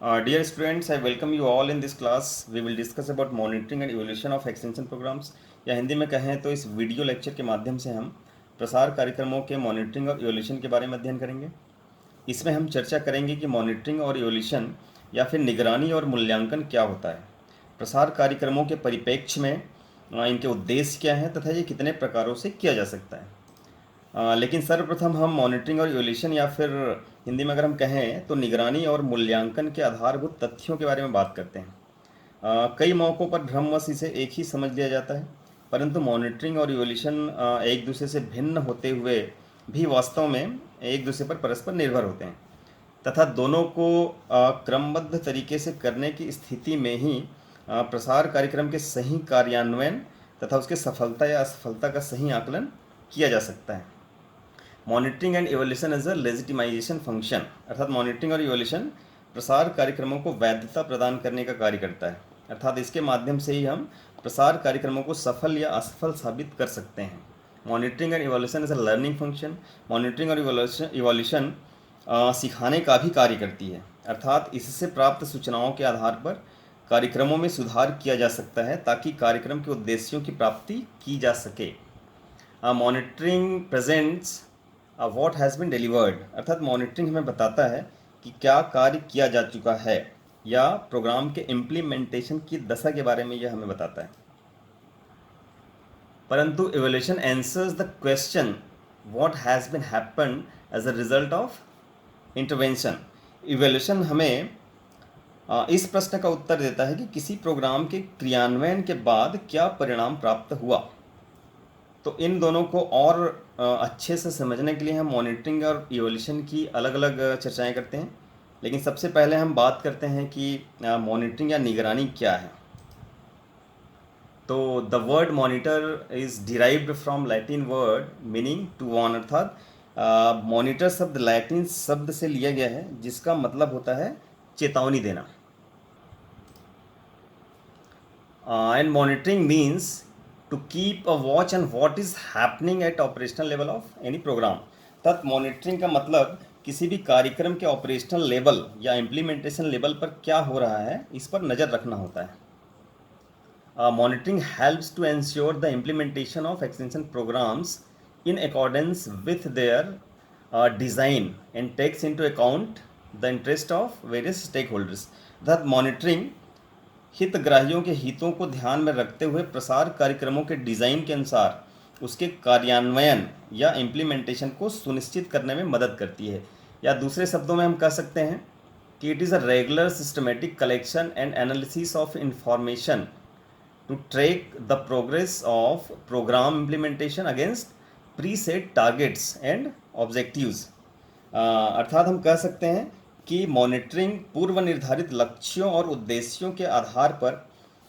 Dear students, I welcome you all in this class. We will discuss about monitoring and evaluation of extension programs. या हिंदी में कहें तो इस video lecture के माध्यम से हम प्रसार कार्यक्रमों के मॉनिटरिंग और इवोल्यूशन के बारे में अध्ययन करेंगे। इसमें हम चर्चा करेंगे कि मॉनिटरिंग और इवोल्यूशन या फिर निगरानी और मूल्यांकन क्या होता है, प्रसार कार्यक्रमों के परिप्रेक्ष्य में इनके उद्देश्य क्या हैं तथा ये कितने प्रकारों से किया जा सकता है। लेकिन सर्वप्रथम हम मॉनिटरिंग और इवोल्यूशन या फिर हिंदी में अगर हम कहें तो निगरानी और मूल्यांकन के आधारभूत तथ्यों के बारे में बात करते हैं। कई मौक़ों पर भ्रमवश इसे एक ही समझ लिया जाता है, परंतु मॉनिटरिंग और इवोल्यूशन एक दूसरे से भिन्न होते हुए भी वास्तव में एक दूसरे पर परस्पर निर्भर होते हैं तथा दोनों को क्रमबद्ध तरीके से करने की स्थिति में ही प्रसार कार्यक्रम के सही कार्यान्वयन तथा उसके सफलता या असफलता का सही आकलन किया जा सकता है। Monitoring and evaluation as a legitimization function, अर्थात मॉनिटरिंग और इवोल्यूशन प्रसार कार्यक्रमों को वैधता प्रदान करने का कार्य करता है, अर्थात इसके माध्यम से ही हम प्रसार कार्यक्रमों को सफल या असफल साबित कर सकते हैं। Monitoring and evaluation as a learning function, monitoring और इवोल्यूशन सिखाने का भी कार्य करती है, अर्थात इससे प्राप्त सूचनाओं के आधार पर कार्यक्रमों में सुधार किया जा सकता है ताकि कार्यक्रम के उद्देश्यों की प्राप्ति की जा सके। Monitoring presents what has bin delivered, अर्थात मॉनिटरिंग हमें बताता है कि क्या कार्य किया जा चुका है या प्रोग्राम के इम्प्लीमेंटेशन की दशा के बारे में यह हमें बताता है। परंतु evaluation answers the question what has been happen as a result of intervention. Evaluation हमें इस प्रश्न का उत्तर देता है कि किसी प्रोग्राम के क्रियान्वयन के बाद क्या परिणाम प्राप्त हुआ। तो इन दोनों को और अच्छे से समझने के लिए हम मॉनिटरिंग और इवोल्यूशन की अलग अलग चर्चाएं करते हैं। लेकिन सबसे पहले हम बात करते हैं कि मॉनिटरिंग या निगरानी क्या है। तो the word monitor is derived from Latin word meaning to warn, अर्थात मॉनिटर शब्द लैटिन शब्द से लिया गया है जिसका मतलब होता है चेतावनी देना। And monitoring means to keep a watch on what is happening at operational level of any program। तत् मॉनिटरिंग का मतलब किसी भी कार्यक्रम के ऑपरेशनल लेवल या इम्प्लीमेंटेशन लेवल पर क्या हो रहा है इस पर नज़र रखना होता है। Monitoring helps to ensure the implementation of extension programs in accordance with their design and takes into account the interest of various stakeholders। that monitoring हितग्राहियों के हितों को ध्यान में रखते हुए प्रसार कार्यक्रमों के डिज़ाइन के अनुसार उसके कार्यान्वयन या इम्प्लीमेंटेशन को सुनिश्चित करने में मदद करती है। या दूसरे शब्दों में हम कह सकते हैं कि it is a regular systematic collection and analysis of information to track the progress of program implementation against preset targets and objectives. अर्थात हम कह सकते हैं कि मॉनिटरिंग पूर्व निर्धारित लक्ष्यों और उद्देश्यों के आधार पर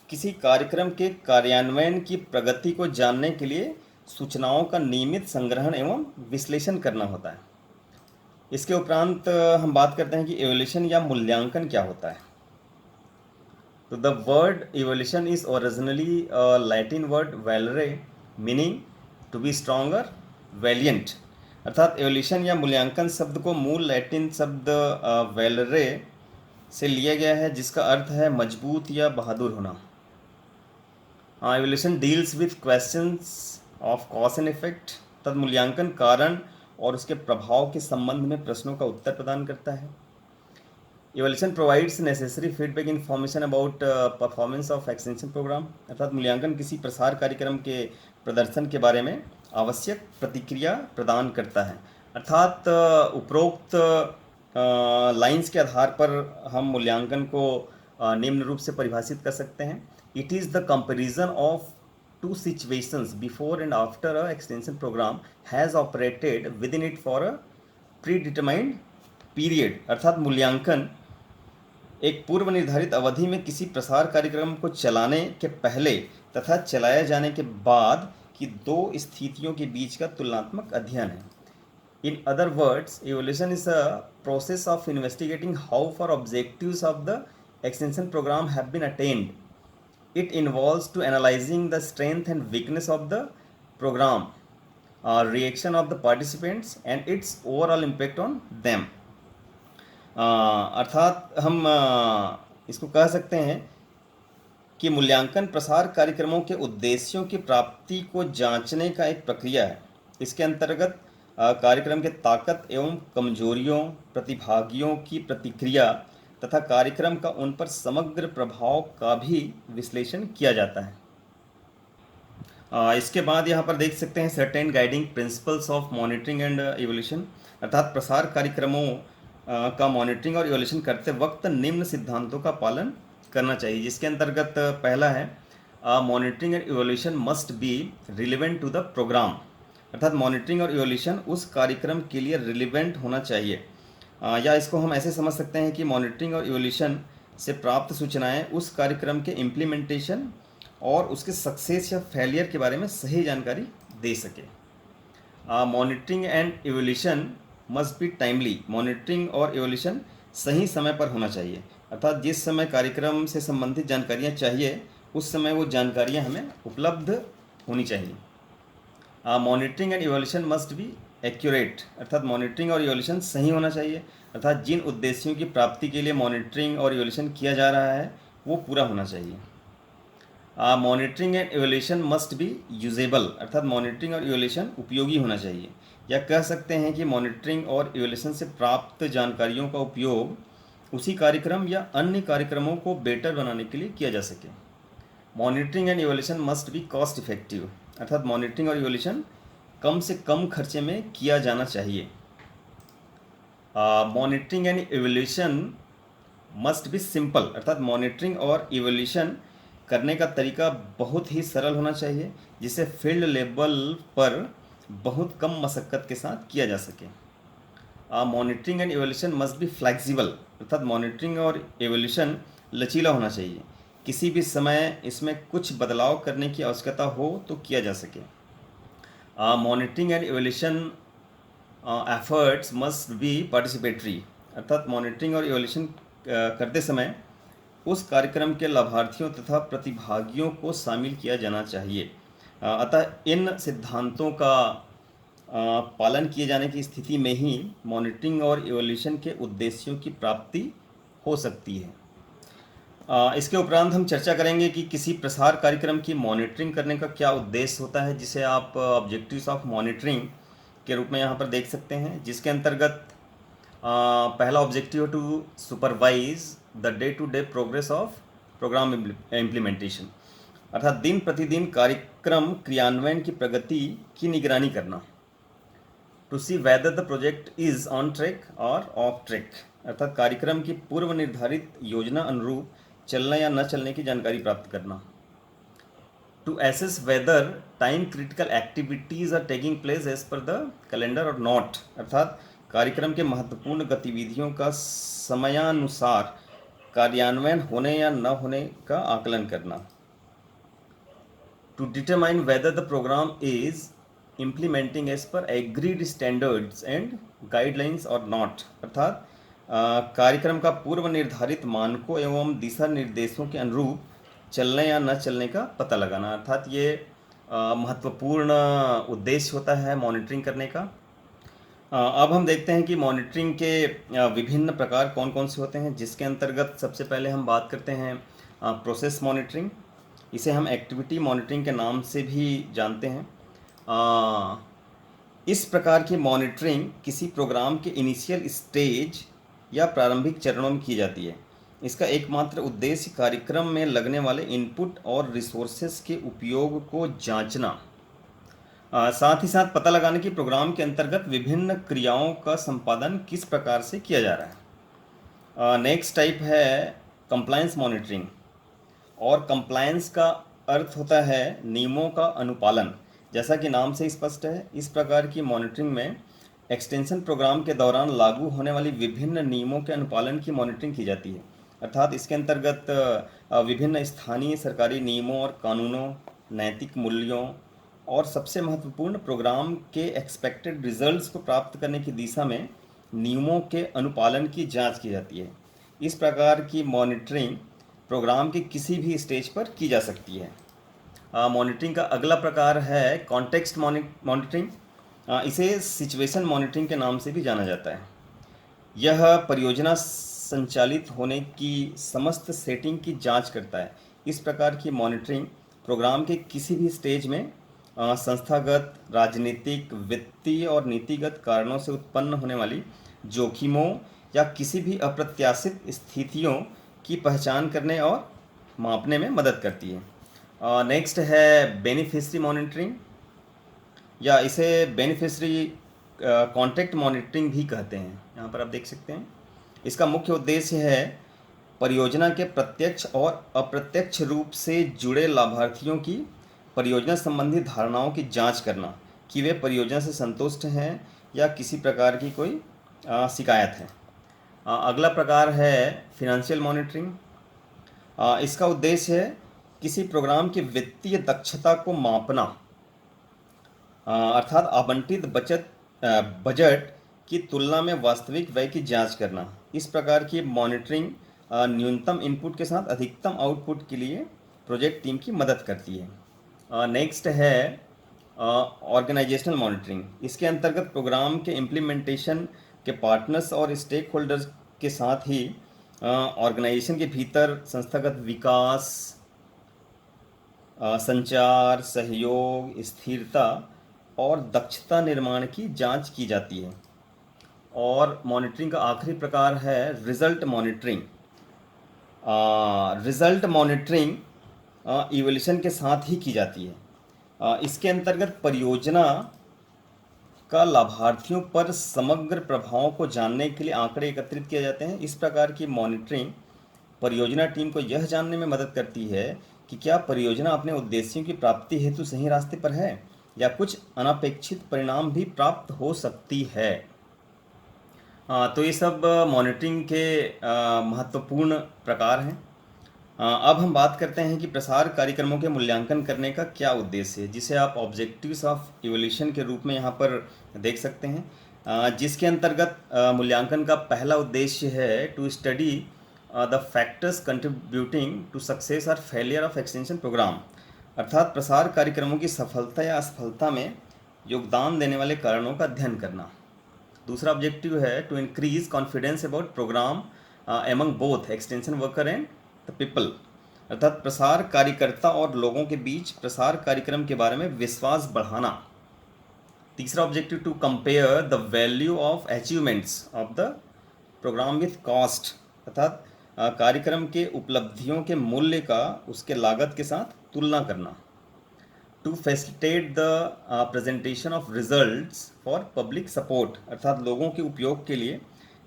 किसी कार्यक्रम के कार्यान्वयन की प्रगति को जानने के लिए सूचनाओं का नियमित संग्रहण एवं विश्लेषण करना होता है। इसके उपरांत हम बात करते हैं कि इवोल्यूशन या मूल्यांकन क्या होता है। तो the word evolution is originally Latin word valere meaning to be stronger, valiant, अर्थात एवोल्यूशन या मूल्यांकन शब्द को मूल लैटिन शब्द वैलरे से लिया गया है जिसका अर्थ है मजबूत या बहादुर होना। Evolution deals with questions of cause and effect, तद मूल्यांकन कारण और उसके प्रभाव के संबंध में प्रश्नों का उत्तर प्रदान करता है। Evaluation provides necessary feedback information about performance of extension program, अर्थात मूल्यांकन किसी प्रसार कार्यक्रम के प्रदर्शन के बारे में आवश्यक प्रतिक्रिया प्रदान करता है। अर्थात उपरोक्त लाइंस के आधार पर हम मूल्यांकन को निम्न रूप से परिभाषित कर सकते हैं। It is the comparison of two situations before and after a extension program has operated within it for a predetermined period, अर्थात मूल्यांकन एक पूर्व निर्धारित अवधि में किसी प्रसार कार्यक्रम को चलाने के पहले तथा चलाए जाने के बाद की दो स्थितियों के बीच का तुलनात्मक अध्ययन है। In other words, evaluation is a process of investigating how far objectives of the extension program have been attained. It involves to analyzing the strength and weakness of the program, reaction of the participants and its overall impact on them। अर्थात हम इसको कह सकते हैं कि मूल्यांकन प्रसार कार्यक्रमों के उद्देश्यों की प्राप्ति को जांचने का एक प्रक्रिया है। इसके अंतर्गत कार्यक्रम के ताकत एवं कमजोरियों, प्रतिभागियों की प्रतिक्रिया तथा कार्यक्रम का उन पर समग्र प्रभाव का भी विश्लेषण किया जाता है। इसके बाद यहाँ पर देख सकते हैं certain guiding principles of monitoring and evolution, अर्थात प्रसार कार्यक्रमों का मॉनिटरिंग और इवोल्यूशन करते वक्त निम्न सिद्धांतों का पालन करना चाहिए, जिसके अंतर्गत पहला है monitoring and evaluation must be relevant to the program, अर्थात मॉनिटरिंग और इवोल्यूशन उस कार्यक्रम के लिए रिलेवेंट होना चाहिए। या इसको हम ऐसे समझ सकते हैं कि मॉनिटरिंग और इवोल्यूशन से प्राप्त सूचनाएं उस कार्यक्रम के इम्प्लीमेंटेशन और उसके सक्सेस या फेलियर के बारे में सही जानकारी दे सके। Monitoring and evaluation must B timely, monitoring और इवोल्यूशन सही समय पर होना चाहिए, अर्थात जिस समय कार्यक्रम से संबंधित जानकारियाँ चाहिए उस समय वो जानकारियाँ हमें उपलब्ध होनी चाहिए। Monitoring and evaluation must be accurate, अर्थात मॉनिटरिंग और इवोल्यूशन सही होना चाहिए, अर्थात जिन उद्देश्यों की प्राप्ति के लिए मॉनिटरिंग और इवोल्यूशन किया जा रहा है वो पूरा होना चाहिए। Monitoring and evaluation must B usable, अर्थात मॉनिटरिंग और इवोल्यूशन उपयोगी होना चाहिए, या कह सकते हैं कि मॉनिटरिंग और इवोल्यूशन से प्राप्त जानकारियों का उपयोग उसी कार्यक्रम या अन्य कार्यक्रमों को बेटर बनाने के लिए किया जा सके। Monitoring and evaluation must B cost effective, अर्थात मॉनिटरिंग और इवोल्यूशन कम से कम खर्चे में किया जाना चाहिए। Monitoring and evaluation must B simple, अर्थात मॉनिटरिंग और इवोल्यूशन करने का तरीका बहुत ही सरल होना चाहिए, जिसे फील्ड लेवल पर बहुत कम मशक्क़त के साथ किया जा सके। Monitoring and evaluation must be flexible, अर्थात मॉनिटरिंग और इवोल्यूशन लचीला होना चाहिए, किसी भी समय इसमें कुछ बदलाव करने की आवश्यकता हो तो किया जा सके। Monitoring and evolution efforts must be participatory, अर्थात मॉनिटरिंग और इवोल्यूशन करते समय उस कार्यक्रम के लाभार्थियों तथा प्रतिभागियों को शामिल किया जाना चाहिए। अतः इन सिद्धांतों का पालन किए जाने की स्थिति में ही मॉनिटरिंग और इवोल्यूशन के उद्देश्यों की प्राप्ति हो सकती है। इसके उपरांत हम चर्चा करेंगे कि किसी प्रसार कार्यक्रम की मॉनिटरिंग करने का क्या उद्देश्य होता है, जिसे आप ऑब्जेक्टिव्स ऑफ मॉनिटरिंग के रूप में यहाँ पर देख सकते हैं, जिसके अंतर्गत पहला objective to supervise the day to day progress of program implementation, अर्थात दिन प्रतिदिन कार्यक्रम क्रियान्वयन की प्रगति की निगरानी करना। To see whether the project is on track और ऑफ ट्रैक, अर्थात कार्यक्रम की पूर्व निर्धारित योजना अनुरूप चलने या न चलने की जानकारी प्राप्त करना। To assess whether time critical activities are taking place as per the calendar और नॉट, अर्थात कार्यक्रम के महत्वपूर्ण गतिविधियों का समयानुसार कार्यान्वयन होने या न होने का आकलन करना। To determine whether the program is implementing as per agreed standards and guidelines और नॉट, अर्थात कार्यक्रम का पूर्व निर्धारित मानकों एवं दिशा निर्देशों के अनुरूप चलने या न चलने का पता लगाना, अर्थात ये महत्वपूर्ण उद्देश्य होता है मॉनिटरिंग करने का। अब हम देखते हैं कि मॉनिटरिंग के विभिन्न प्रकार कौन कौन से होते हैं, जिसके अंतर्गत सबसे पहले हम बात करते हैं प्रोसेस मॉनिटरिंग। इसे हम एक्टिविटी मॉनिटरिंग के नाम से भी जानते हैं। इस प्रकार की मॉनिटरिंग किसी प्रोग्राम के इनिशियल स्टेज या प्रारंभिक चरणों में की जाती है। इसका एकमात्र उद्देश्य कार्यक्रम में लगने वाले इनपुट और रिसोर्सेज के उपयोग को जांचना, साथ ही साथ पता लगाने की प्रोग्राम के अंतर्गत विभिन्न क्रियाओं का संपादन किस प्रकार से किया जा रहा है। नेक्स्ट टाइप है कंप्लायंस मॉनिटरिंग, और कंप्लायंस का अर्थ होता है नियमों का अनुपालन। जैसा कि नाम से स्पष्ट है, इस प्रकार की मॉनिटरिंग में एक्सटेंशन प्रोग्राम के दौरान लागू होने वाली विभिन्न नियमों के अनुपालन की मॉनिटरिंग की जाती है, अर्थात इसके अंतर्गत विभिन्न स्थानीय सरकारी नियमों और कानूनों, नैतिक मूल्यों और सबसे महत्वपूर्ण प्रोग्राम के एक्सपेक्टेड रिजल्ट्स को प्राप्त करने की दिशा में नियमों के अनुपालन की जांच की जाती है। इस प्रकार की मॉनिटरिंग प्रोग्राम के किसी भी स्टेज पर की जा सकती है। मॉनिटरिंग का अगला प्रकार है कॉन्टेक्स्ट मॉनिटरिंग। इसे सिचुएशन मॉनिटरिंग के नाम से भी जाना जाता है। यह परियोजना संचालित होने की समस्त सेटिंग की जांच करता है। इस प्रकार की मॉनिटरिंग प्रोग्राम के किसी भी स्टेज में संस्थागत, राजनीतिक, वित्तीय और नीतिगत कारणों से उत्पन्न होने वाली जोखिमों या किसी भी अप्रत्याशित स्थितियों की पहचान करने और मापने में मदद करती है। नेक्स्ट है बेनिफिशियरी मॉनिटरिंग, या इसे बेनिफिशियरी कॉन्टैक्ट मॉनिटरिंग भी कहते हैं। यहाँ पर आप देख सकते हैं इसका मुख्य उद्देश्य है परियोजना के प्रत्यक्ष और अप्रत्यक्ष रूप से जुड़े लाभार्थियों की परियोजना संबंधी धारणाओं की जांच करना कि वे परियोजना से संतुष्ट हैं या किसी प्रकार की कोई शिकायत है। अगला प्रकार है फिनेंशियल मॉनिटरिंग। इसका उद्देश्य है किसी प्रोग्राम की वित्तीय दक्षता को मापना, अर्थात आवंटित बजट की तुलना में वास्तविक व्यय की जांच करना। इस प्रकार की मॉनिटरिंग न्यूनतम इनपुट के साथ अधिकतम आउटपुट के लिए प्रोजेक्ट टीम की मदद करती है। नेक्स्ट है ऑर्गेनाइजेशनल मॉनिटरिंग। इसके अंतर्गत प्रोग्राम के इम्प्लीमेंटेशन के पार्टनर्स और स्टेक होल्डर्स के साथ ही ऑर्गेनाइजेशन के भीतर संस्थागत विकास, संचार, सहयोग, स्थिरता और दक्षता निर्माण की जांच की जाती है। और मॉनिटरिंग का आखिरी प्रकार है result monitoring. Result monitoring evolution के साथ ही की जाती है। इसके अंतर्गत परियोजना का लाभार्थियों पर समग्र प्रभावों को जानने के लिए आंकड़े एकत्रित किए जाते हैं। इस प्रकार की मॉनिटरिंग परियोजना टीम को यह जानने में मदद करती है कि क्या परियोजना अपने उद्देश्यों की प्राप्ति हेतु सही रास्ते पर है या कुछ अनपेक्षित परिणाम भी प्राप्त हो सकती है। तो ये सब मॉनिटरिंग के महत्वपूर्ण प्रकार हैं। अब हम बात करते हैं कि प्रसार कार्यक्रमों के मूल्यांकन करने का क्या उद्देश्य है, जिसे आप ऑब्जेक्टिव्स ऑफ इवोल्यूशन के रूप में यहाँ पर देख सकते हैं। जिसके अंतर्गत मूल्यांकन का पहला उद्देश्य है to study the factors contributing to success और फेलियर ऑफ एक्सटेंशन प्रोग्राम, अर्थात प्रसार कार्यक्रमों की सफलता या असफलता में योगदान देने वाले कारणों का अध्ययन करना। दूसरा ऑब्जेक्टिव है to increase confidence about program among both extension worker and the people, अर्थात प्रसार कार्यकर्ता और लोगों के बीच प्रसार कार्यक्रम के बारे में विश्वास बढ़ाना। तीसरा objective to compare the value of achievements of the program with cost, अर्थात कार्यक्रम के उपलब्धियों के मूल्य का उसके लागत के साथ तुलना करना। To facilitate the presentation of results for public support, अर्थात लोगों के उपयोग के लिए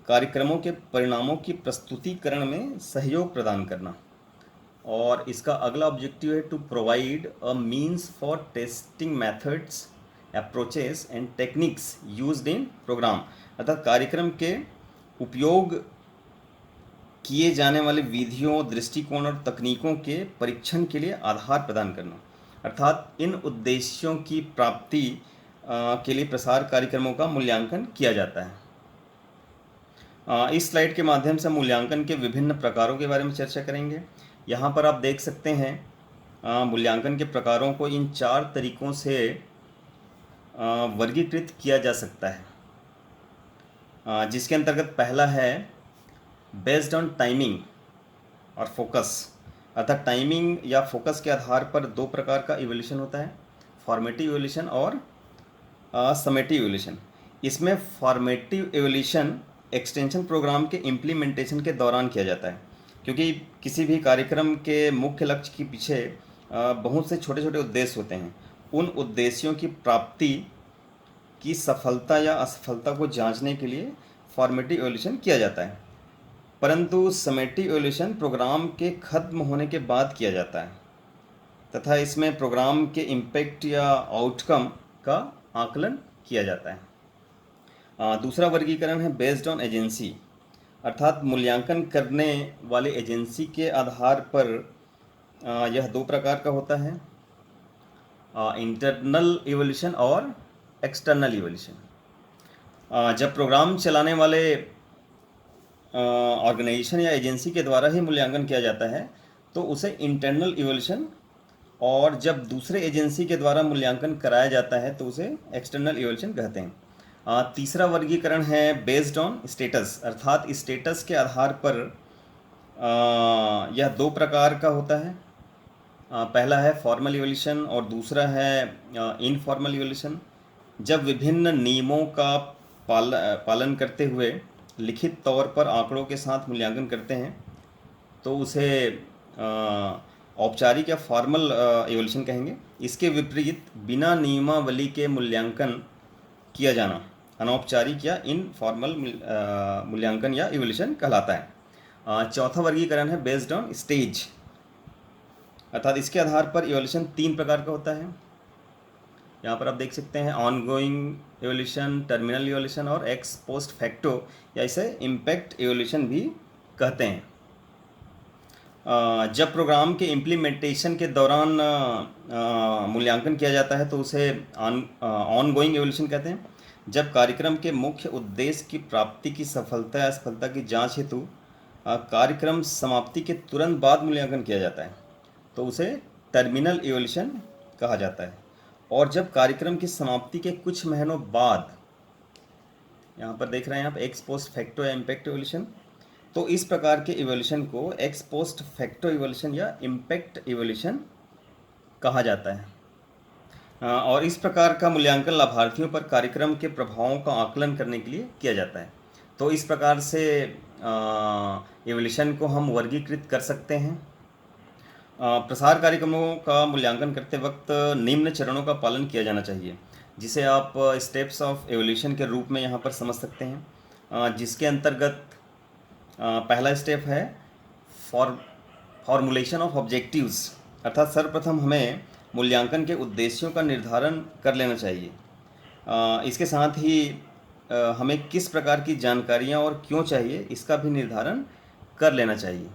कार्यक्रमों के परिणामों की प्रस्तुतिकरण में सहयोग प्रदान करना। और इसका अगला ऑब्जेक्टिव है to provide a means for testing methods, approaches and techniques used in program, अर्थात कार्यक्रम के उपयोग किए जाने वाले विधियों, दृष्टिकोण और तकनीकों के परीक्षण के लिए आधार प्रदान करना। अर्थात इन उद्देश्यों की प्राप्ति के लिए प्रसार कार्यक्रमों का मूल्यांकन किया जाता है। इस स्लाइड के माध्यम से मूल्यांकन के विभिन्न प्रकारों के बारे में चर्चा करेंगे। यहाँ पर आप देख सकते हैं मूल्यांकन के प्रकारों को इन 4 तरीकों से वर्गीकृत किया जा सकता है, जिसके अंतर्गत पहला है बेस्ड ऑन टाइमिंग और फोकस, अर्थात टाइमिंग या फोकस के आधार पर 2 प्रकार का इवोल्यूशन होता है, फॉर्मेटिव इवोल्यूशन और समेटिव इवोल्यूशन। इसमें फॉर्मेटिव इवोल्यूशन एक्सटेंशन प्रोग्राम के इम्प्लीमेंटेशन के दौरान किया जाता है, क्योंकि किसी भी कार्यक्रम के मुख्य लक्ष्य के पीछे बहुत से छोटे छोटे उद्देश्य होते हैं। उन उद्देश्यों की प्राप्ति की सफलता या असफलता को जांचने के लिए फॉर्मेटिव इवोल्यूशन किया जाता है, परंतु समेटिव इवोल्यूशन प्रोग्राम के खत्म होने के बाद किया जाता है तथा इसमें प्रोग्राम के इम्पैक्ट या आउटकम का आकलन किया जाता है। दूसरा वर्गीकरण है बेस्ड ऑन एजेंसी, अर्थात मूल्यांकन करने वाले एजेंसी के आधार पर यह 2 प्रकार का होता है, इंटरनल इवोल्यूशन और एक्सटर्नल इवोल्यूशन। जब प्रोग्राम चलाने वाले ऑर्गेनाइजेशन या एजेंसी के द्वारा ही मूल्यांकन किया जाता है तो उसे इंटरनल इवोल्यूशन, और जब दूसरे एजेंसी के द्वारा मूल्यांकन कराया जाता है तो उसे एक्सटर्नल इवोल्यूशन कहते हैं। तीसरा वर्गीकरण है बेस्ड ऑन स्टेटस, अर्थात स्टेटस के आधार पर यह दो प्रकार का होता है। पहला है फॉर्मल इवोल्यूशन और दूसरा है इनफॉर्मल इवोल्यूशन। जब विभिन्न नियमों का पालन करते हुए लिखित तौर पर आंकड़ों के साथ मूल्यांकन करते हैं तो उसे औपचारिक या फॉर्मल इवोल्यूशन कहेंगे। इसके विपरीत बिना नियमावली के मूल्यांकन किया जाना अनौपचारिक या इनफॉर्मल मूल्यांकन या इवोल्यूशन कहलाता है। चौथा वर्गीकरण है बेस्ड ऑन स्टेज, अर्थात इसके आधार पर इवोल्यूशन तीन प्रकार का होता है। यहाँ पर आप देख सकते हैं ऑनगोइंग इवोल्यूशन, टर्मिनल इवोल्यूशन और एक्स पोस्ट फैक्टो या इसे इम्पैक्ट इवोल्यूशन भी कहते हैं। जब प्रोग्राम के इम्प्लीमेंटेशन के दौरान मूल्यांकन किया जाता है तो उसे ऑनगोइंग इवोल्यूशन कहते हैं। जब कार्यक्रम के मुख्य उद्देश्य की प्राप्ति की सफलता या असफलता की जांच हेतु कार्यक्रम समाप्ति के तुरंत बाद मूल्यांकन किया जाता है तो उसे टर्मिनल इवोल्यूशन कहा जाता है। और जब कार्यक्रम की समाप्ति के कुछ महीनों बाद, यहाँ पर देख रहे हैं आप एक्स पोस्ट फैक्टो या इम्पैक्ट इवोल्यूशन, तो इस प्रकार के इवोल्यूशन को एक्स पोस्ट फैक्टो इवोल्यूशन या इम्पैक्ट इवोल्यूशन कहा जाता है। और इस प्रकार का मूल्यांकन लाभार्थियों पर कार्यक्रम के प्रभावों का आकलन करने के लिए किया जाता है। तो इस प्रकार से इवोल्यूशन को हम वर्गीकृत कर सकते हैं। प्रसार कार्यक्रमों का मूल्यांकन करते वक्त निम्न चरणों का पालन किया जाना चाहिए, जिसे आप स्टेप्स ऑफ एवोल्यूशन के रूप में यहाँ पर समझ सकते हैं, जिसके अंतर्गत पहला स्टेप है फॉर्मुलेशन ऑफ ऑब्जेक्टिव्स, अर्थात सर्वप्रथम हमें मूल्यांकन के उद्देश्यों का निर्धारण कर लेना चाहिए। इसके साथ ही हमें किस प्रकार की जानकारियाँ और क्यों चाहिए इसका भी निर्धारण कर लेना चाहिए।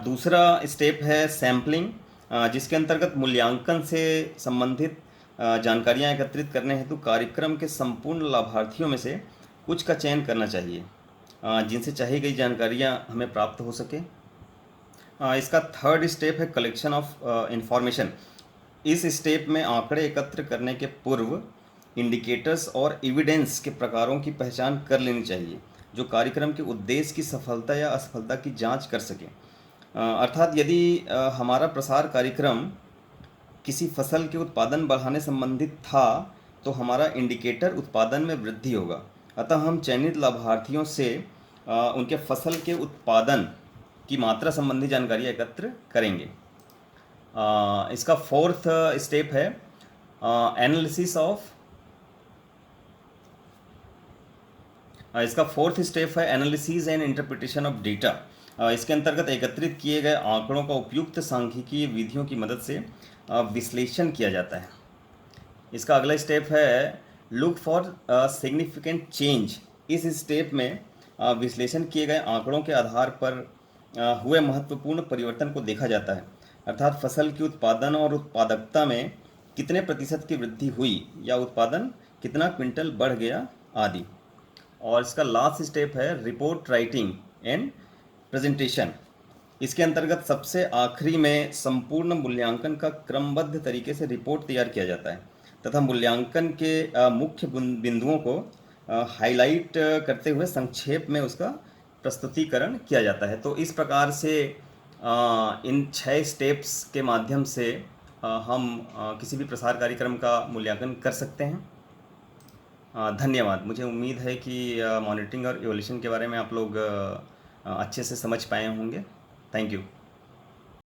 दूसरा स्टेप है सैम्पलिंग, जिसके अंतर्गत मूल्यांकन से संबंधित जानकारियाँ एकत्रित करने हेतु कार्यक्रम के संपूर्ण लाभार्थियों में से कुछ का चयन करना चाहिए, जिनसे चाही गई जानकारियाँ हमें प्राप्त हो सके। इसका थर्ड स्टेप है कलेक्शन ऑफ इंफॉर्मेशन। इस स्टेप में आंकड़े एकत्र करने के पूर्व इंडिकेटर्स और एविडेंस के प्रकारों की पहचान कर लेनी चाहिए जो कार्यक्रम के उद्देश्य की सफलता या असफलता की जांच कर सके। अर्थात यदि हमारा प्रसार कार्यक्रम किसी फसल के उत्पादन बढ़ाने संबंधित था तो हमारा इंडिकेटर उत्पादन में वृद्धि होगा। अतः हम चयनित लाभार्थियों से उनके फसल के उत्पादन की मात्रा संबंधी जानकारी एकत्र करेंगे। इसका फोर्थ स्टेप है एनालिसिस ऑफ इसका फोर्थ स्टेप है analysis and interpretation of data. इसके अंतर्गत एकत्रित किए गए आंकड़ों का उपयुक्त सांख्यिकीय विधियों की मदद से विश्लेषण किया जाता है। इसका अगला स्टेप है लुक फॉर सिग्निफिकेंट चेंज। इस स्टेप में विश्लेषण किए गए आंकड़ों के आधार पर हुए महत्वपूर्ण परिवर्तन को देखा जाता है, अर्थात फसल की उत्पादन और उत्पादकता में कितने प्रतिशत की वृद्धि हुई या उत्पादन कितना क्विंटल बढ़ गया आदि। और इसका लास्ट स्टेप है रिपोर्ट राइटिंग एंड प्रेजेंटेशन। इसके अंतर्गत सबसे आखिरी में संपूर्ण मूल्यांकन का क्रमबद्ध तरीके से रिपोर्ट तैयार किया जाता है तथा मूल्यांकन के मुख्य बिंदुओं को हाईलाइट करते हुए संक्षेप में उसका प्रस्तुतिकरण किया जाता है। तो इस प्रकार से इन 6 स्टेप्स के माध्यम से हम किसी भी प्रसार कार्यक्रम का मूल्यांकन कर सकते हैं। धन्यवाद। मुझे उम्मीद है कि मॉनिटरिंग और इवोल्यूशन के बारे में आप लोग अच्छे से समझ पाए होंगे। Thank you.